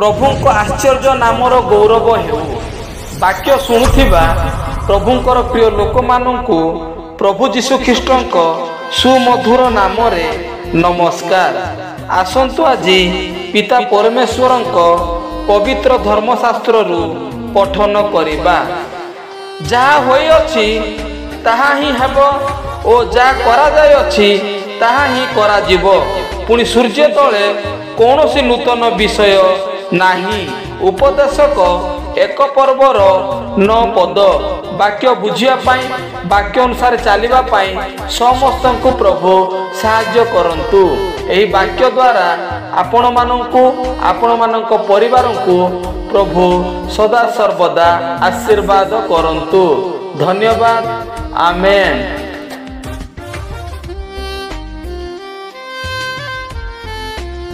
प्रभुंक आश्चर्य नामर गौरव हेउ। वाक्य शुणुथिबा प्रभुंकर प्रिय लोक मानंकु प्रभु जीशु ख्रीष्टंक सुमधुर नामरे नमस्कार। आसंतु आजी पिता परमेश्वरंक पवित्र धर्मशास्त्ररु पठन करिबा। जहा होई अछि ताहा ही हेबो ओ जा करा जाय अछि ताहा ही करा जिवो। पुणी सूर्य तले कौनसी नूतन विषय नाही। उपदेशक एक पर्वर 9 पद। वाक्य बुझिया पाई वाक्य अनुसार चलिबा पाई समस्त को प्रभु साहाय्य करंतु। एही वाक्य द्वारा आपण मानंकु आपण मानंक परिवार को प्रभु सदा सर्वदा आशीर्वाद करंतु। धन्यवाद। आमेन।